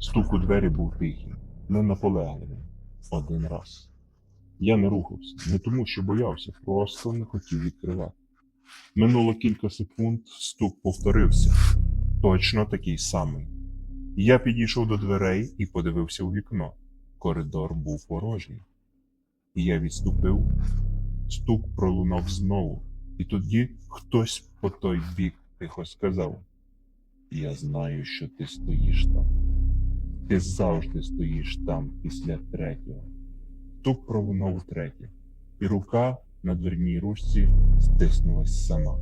Стук у двері був тихий, ненаполегливий. Один раз. Я не рухався, не тому, що боявся, просто не хотів відкривати. Минуло кілька секунд, стук повторився. Точно такий самий. Я підійшов до дверей і подивився у вікно. Коридор був порожній. І я відступив. Стук пролунав знову. І тоді хтось по той бік тихо сказав: «Я знаю, що ти стоїш там. Ти завжди стоїш там після третього». Стук пролунав утретє, і рука на дверній ручці стиснулась сама.